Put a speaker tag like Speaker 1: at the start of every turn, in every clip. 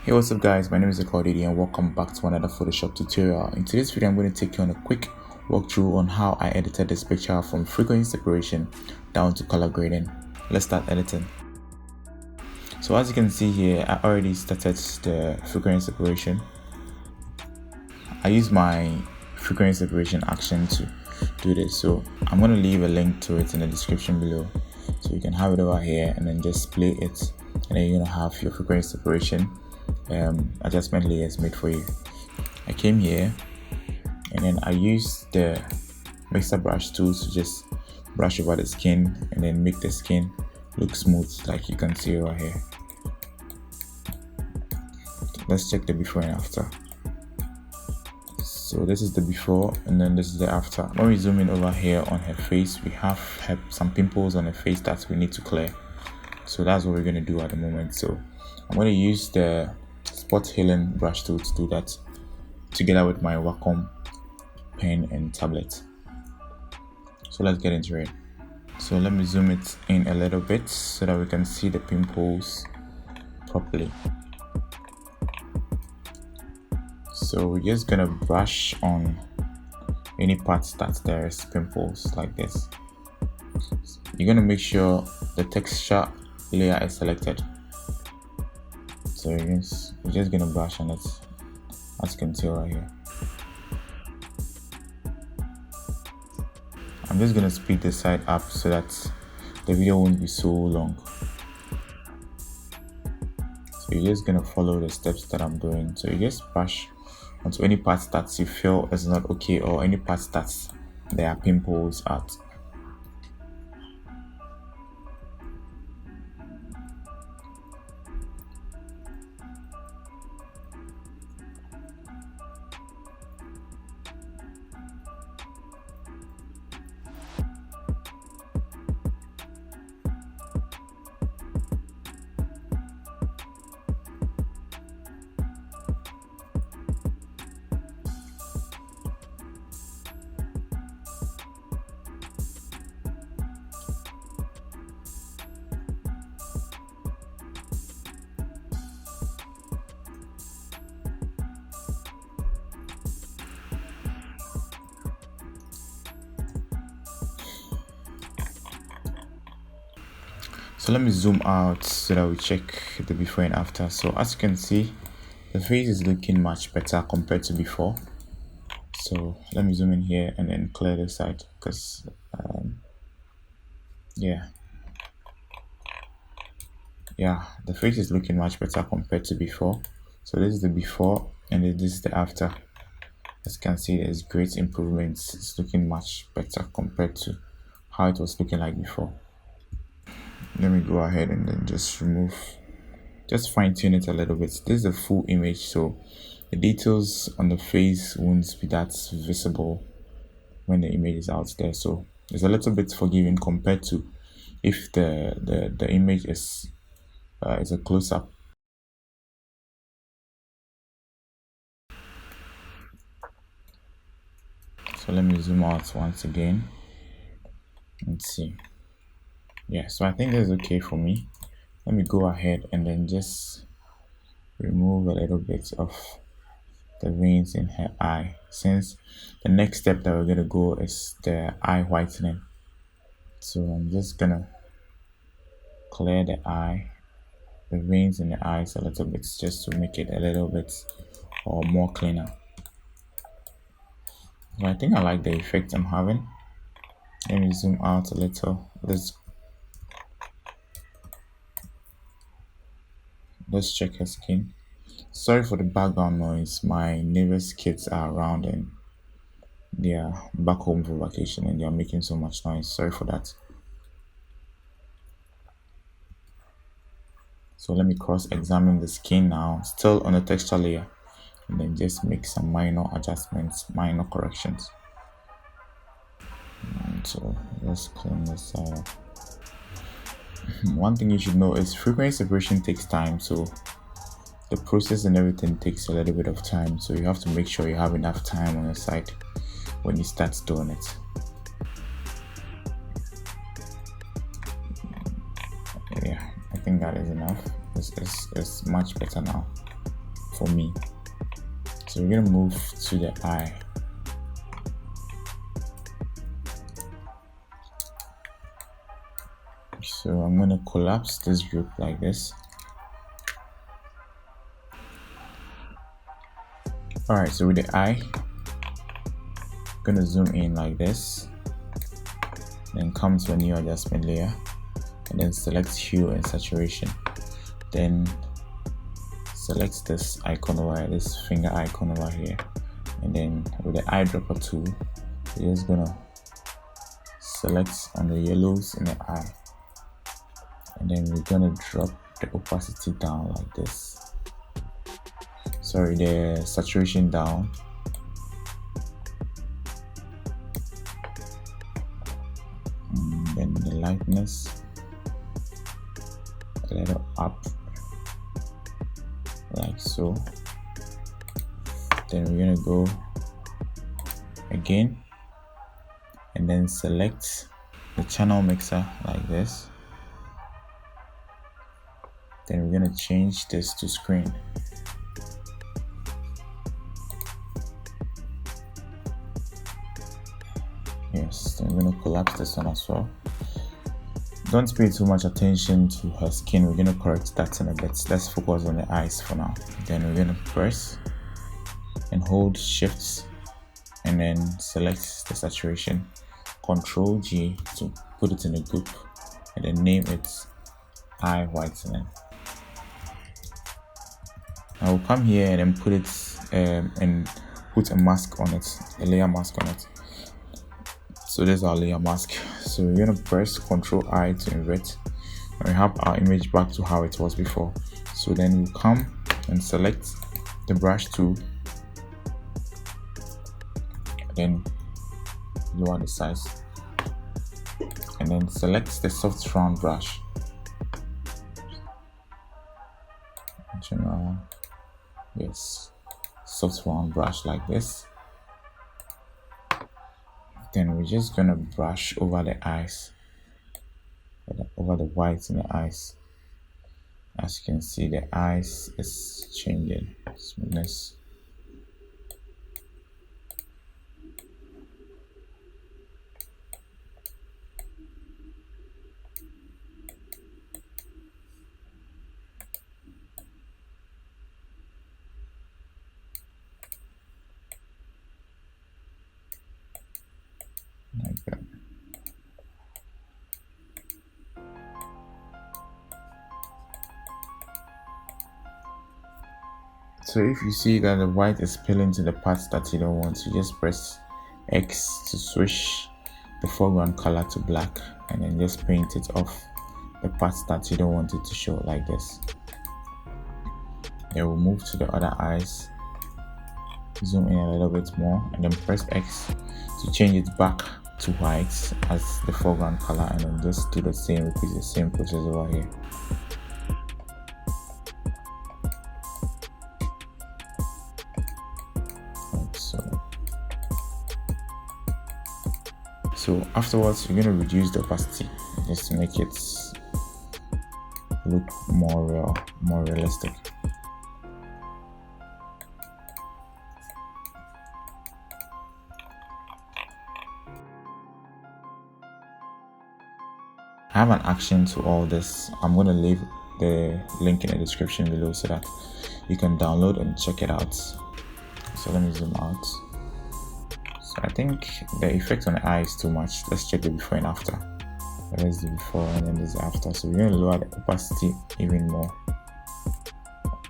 Speaker 1: Hey, what's up guys, my name is Claudidi and welcome back to another Photoshop tutorial. In today's video I'm going to take you on a quick walkthrough on how I edited this picture from frequency separation down to color grading. Let's start editing. So as you can see here, I already started the frequency separation. I use my frequency separation action to do this, so I'm going to leave a link to it in the description below so you can have it over here and then just play it, and then you're going to have your frequency separation adjustment layers made for you. I came here and then I used the mixer brush tool to just brush over the skin and then make the skin look smooth like you can see over here. Let's check the before and after. So this is the before and then this is the after. When we zoom in over here on her face, we have some pimples on her face that we need to clear. So that's what we're going to do at the moment. So I'm going to use the spot healing brush tool to do that together with my Wacom pen and tablet. So let's get into it. So let me zoom it in a little bit so that we can see the pimples properly. So we're just gonna brush on any parts that there's pimples like this. You're gonna make sure the texture layer is selected. So you're just gonna brush on it, as you can see right here. I'm just gonna speed the side up so that the video won't be so long. So you're just gonna follow the steps that I'm doing. So you just brush onto any parts that you feel is not okay, or any parts that there are pimples at. So let me zoom out so that we check the before and after. So as you can see, the face is looking much better compared to before. So let me zoom in here and then clear this side because yeah, the face is looking much better compared to before. So this is the before and this is the after. As you can see, there's great improvements. It's looking much better compared to how it was looking like before. Let me go ahead and then just fine tune it a little bit. This is a full image, so the details on the face won't be that visible when the image is out there. So it's a little bit forgiving compared to if the image is a close-up. So let me zoom out once again and see. Yeah, so I think this is okay for me. Let me go ahead and then just remove a little bit of the veins in her eye, since the next step that we're going to go is the eye whitening. So I'm just gonna clear the veins in the eyes a little bit, just to make it a little bit or more cleaner. So I think I like the effect I'm having. Let me zoom out a little. Let's check her skin. Sorry for the background noise. My neighbor's kids are around and they are back home for vacation and they are making so much noise. Sorry for that. So let me cross-examine the skin now, still on the texture layer, and then just make some minor adjustments, minor corrections. And so let's clean this side up. One thing you should know is frequency separation takes time, so the process and everything takes a little bit of time, so you have to make sure you have enough time on your side when you start doing it. Yeah, I think that is enough. It's much better now. for me. So we're gonna move to the eye. So I'm gonna collapse this group like this. Alright, so with the eye, I'm gonna zoom in like this, then come to a new adjustment layer, and then select Hue and Saturation. Then select this icon over here, this finger icon over here, and then with the eyedropper tool, we're just gonna select on the yellows in the eye, and then we're gonna drop the opacity down like this. Sorry, the saturation down. And then the lightness a little up like so. Then we're gonna go again and then select the channel mixer like this. Then we're gonna change this to screen. Yes, then we're gonna collapse this one as well. Don't pay too much attention to her skin. We're gonna correct that in a bit. Let's focus on the eyes for now. Then we're gonna press and hold Shift and then select the saturation. Control G to put it in a group and then name it eye whitening. I will come here and then put it and put a mask on it, a layer mask on it. So there's our layer mask. So we're gonna press Ctrl I to invert and we have our image back to how it was before. So then we come and select the brush tool, then lower the size, and then select the soft round brush. General, yes, soft round brush like this. Then we're just gonna brush over the eyes, over the whites in the eyes. As you can see, the eyes is changing smoothness. Like that. So if you see that the white is spilling to the parts that you don't want, you just press X to switch the foreground color to black and then just paint it off the parts that you don't want it to show like this. Then we'll move to the other eyes, zoom in a little bit more and then press X to change it back to white as the foreground color, and then just do the same, repeat the same process over here. Like so. So afterwards we're going to reduce the opacity just to make it look more real, more realistic. I have an action to all this. I'm going to leave the link in the description below so that you can download and check it out. So let me zoom out. So I think the effect on the eye is too much. Let's check the before and after. There's the before and then there's the after. So we're going to lower the opacity even more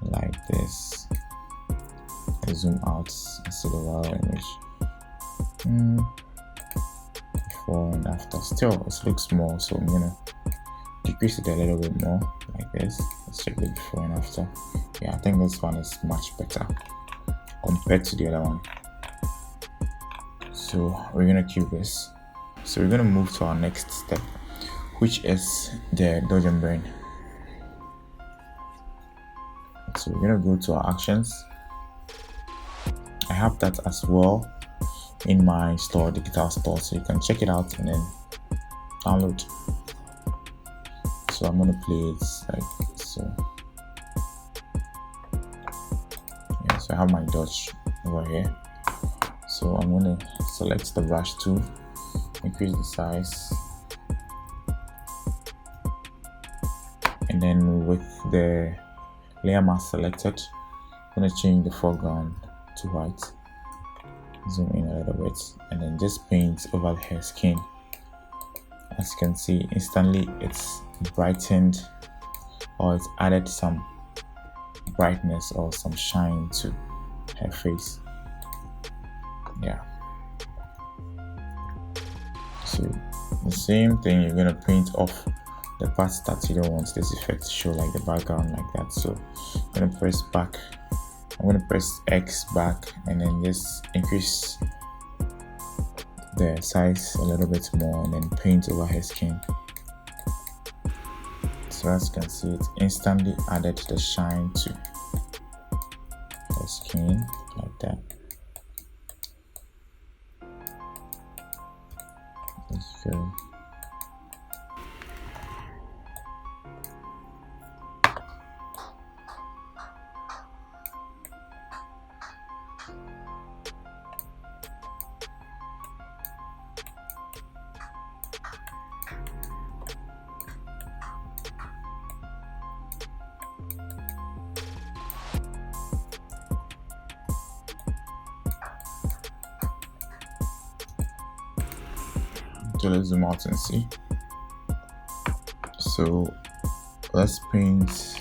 Speaker 1: like this. I zoom out and see the raw image. Before and after. Still it looks small, so I'm gonna decrease it a little bit more like this. Let's check the before and after. Yeah, I think this one is much better compared to the other one. So we're gonna keep this. So we're gonna move to our next step, which is the dodge and burn. So we're gonna go to our actions. I have that as well in my store, digital store, so you can check it out and then download. So I'm gonna play it like so. So I have my dodge over here. So I'm going to select the brush tool, increase the size, and then with the layer mask selected, I'm going to change the foreground to white, zoom in a little bit, and then just paint over her skin. As you can see, instantly it's brightened, or it's added some brightness or some shine to her face. Yeah. So the same thing, you're gonna paint off the parts that you don't want this effect to show, like the background like that. So I'm gonna press back. I'm gonna press X back and then just increase the size a little bit more and then paint over her skin. So as you can see, it instantly added the shine to her skin like that. Let's go. So let's zoom out and see. So let's paint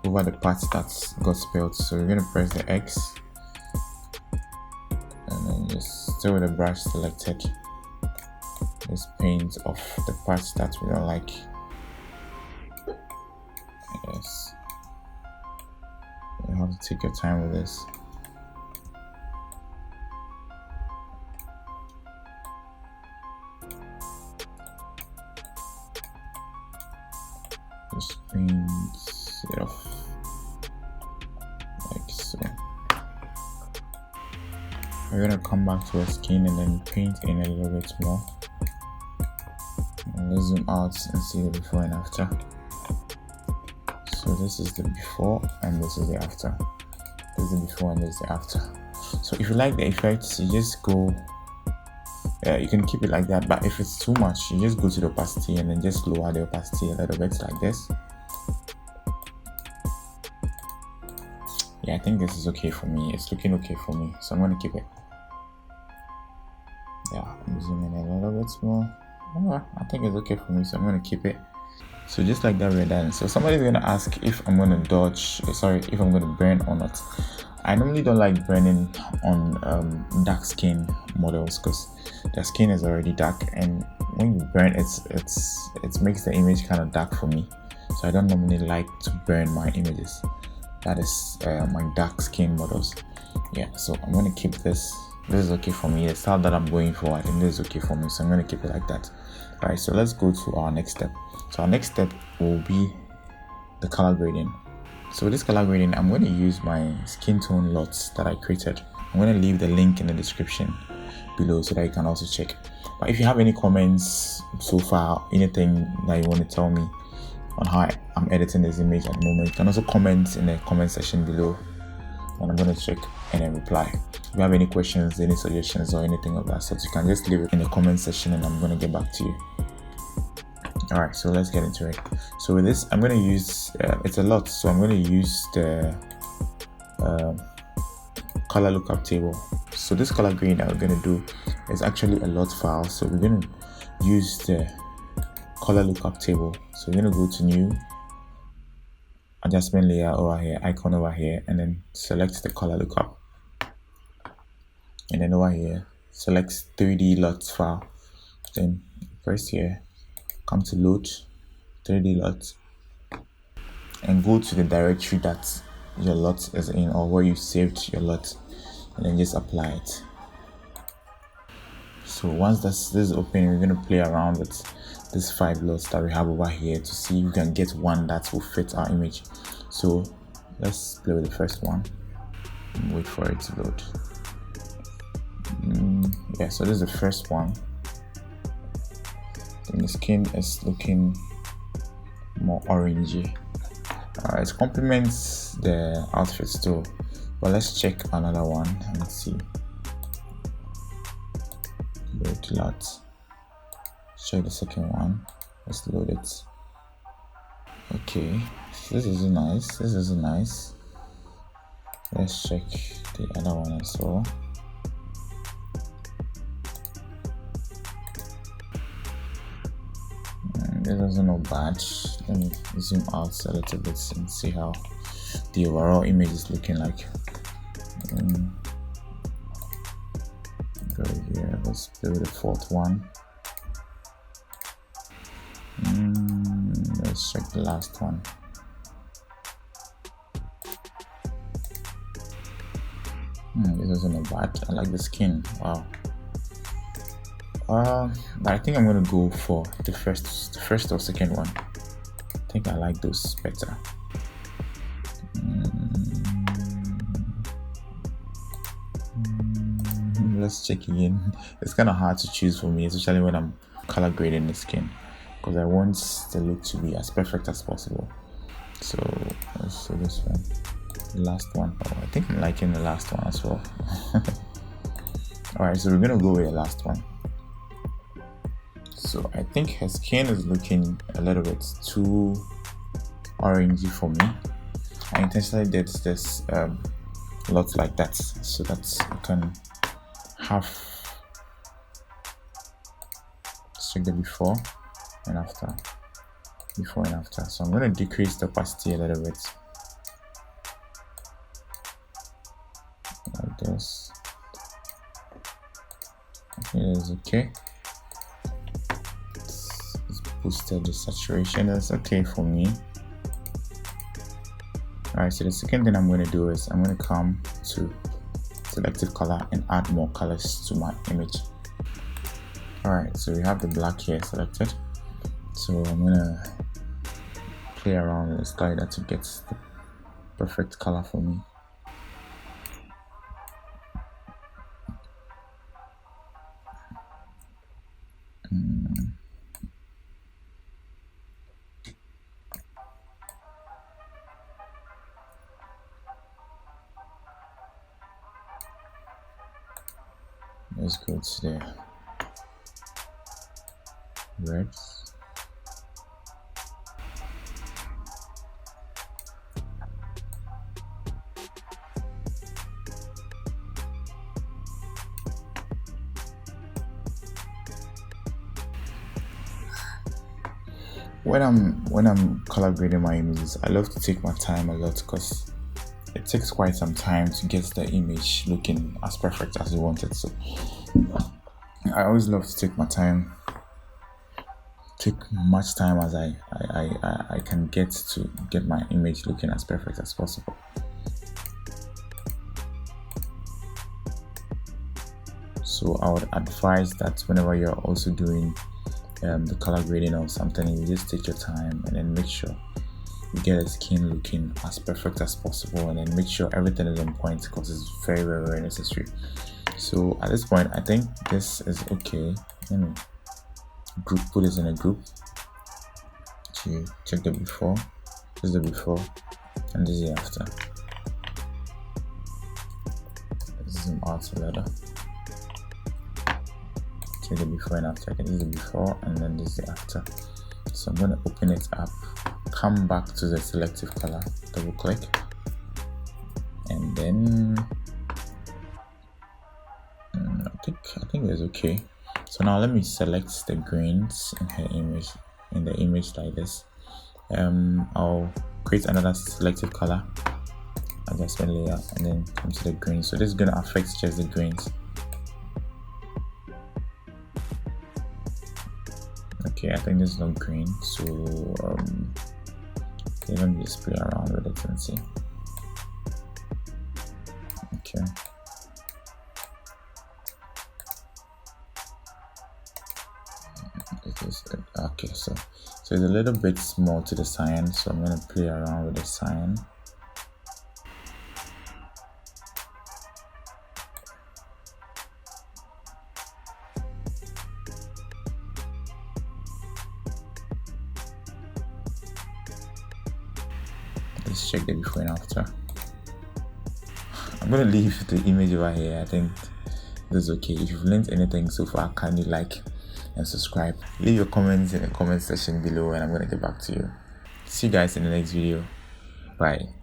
Speaker 1: over the parts that got spelled. So we're gonna press the X and then just still with the brush selected, just paint off the parts that we don't like. Yes, you have to take your time with this. Just paint it off like so. We're gonna come back to our skin and then paint in a little bit more. And let's zoom out and see the before and after. So this is the before and this is the after. This is the before and this is the after. So if you like the effects, you just go, you can keep it like that, but if it's too much, you just go to the opacity and then just lower the opacity a little bit like this. Yeah, I think this is okay for me. It's looking okay for me, so I'm going to keep it. Yeah, I'm zooming in a little bit more. I think it's okay for me, so I'm going to keep it. So just like that, we're done. So somebody's going to ask if I'm going to dodge, if I'm going to burn or not. I normally don't like burning on dark skin models because their skin is already dark, and when you burn it makes the image kind of dark for me. So I don't normally like to burn my images. That is my dark skin models. Yeah, so I'm going to keep this. This is okay for me. The style that I'm going for, I think this is okay for me, so I'm going to keep it like that. All right, so let's go to our next step. So our next step will be the color grading. So with this color grading, I'm going to use my skin tone lots that I created. I'm going to leave the link in the description below so that you can also check. But if you have any comments so far, anything that you want to tell me on how I'm editing this image at the moment, you can also comment in the comment section below and I'm going to check and then reply. If you have any questions, any suggestions or anything of that sort, you can just leave it in the comment section and I'm going to get back to you. Alright, so let's get into it. So with this, I'm going to use, it's a lot, so I'm going to use the color lookup table. So this color grading that we're going to do is actually a lot file, so we're going to use the color lookup table. So we're going to go to new, adjustment layer over here, icon over here, and then select the color lookup. And then over here, select 3D LUT file. Then press here, come to load 3D LUT, and go to the directory that your LUT is in, or where you saved your LUT, and then just apply it. So once this is open, we're going to play around with these 5 LUTs that we have over here to see if we can get one that will fit our image. So let's play with the first one and wait for it to load. Yeah, so this is the first one. And the skin is looking more orangey. It complements the outfit too, But let's check another one and see. Load lot. Check the second one. Let's load it. Okay, this is nice. This is nice. Let's check the other one as well. This doesn't look bad. Let me zoom out a little bit and see how the overall image is looking like. Go here. Let's do the fourth one. Let's check the last one. This doesn't look bad. I like the skin. Wow. But I think I'm gonna go for the first or second one. I think I like those better. Let's check again. It's kind of hard to choose for me, especially when I'm color grading the skin, because I want the look to be as perfect as possible. So let's do this one, the last one. Oh, I think I'm liking the last one as well. All right, so we're gonna go with the last one. So I think her skin is looking a little bit too orangey for me. I intentionally did this lot like that so that I can have, check the before and after. So I'm going to decrease the opacity a little bit like this. I think that's okay. It's boosted the saturation. That's okay for me. Alright, so the second thing I'm going to do is I'm going to come to selective color and add more colors to my image. Alright, so we have the black here selected. So I'm going to play around with the slider to get the perfect color for me. Let's go to the reds. When I'm color grading my images, I love to take my time a lot because it takes quite some time to get the image looking as perfect as you want it. So I always love to take my time, take much time as I can get to get my image looking as perfect as possible. So I would advise that whenever you're also doing the color grading or something, you just take your time and then make sure you get the skin looking as perfect as possible, and then make sure everything is on point because it's very, very, very necessary. So at this point, I think this is okay. Let me put this in a group to check the before. This is the before and this is the after. Let's zoom out a little. Check the before and after. This is the before and then this is the after. So I'm going to open it up, come back to the selective color, double click, and then I think it's okay. So now let me select the greens in her image, in the image like this. I'll create another selective color, adjustment layer, and then come to the greens. So this is going to affect just the greens. Okay, I think this is not green, so okay, let me just play around with it and see. Okay. Okay, so it's a little bit small to the cyan, so I'm gonna play around with the cyan. Let's check the before and after. I'm gonna leave the image over here. I think this is okay. If you've learned anything so far, kindly like and subscribe. Leave your comments in the comment section below and I'm gonna get back to you. See you guys in the next video. Bye.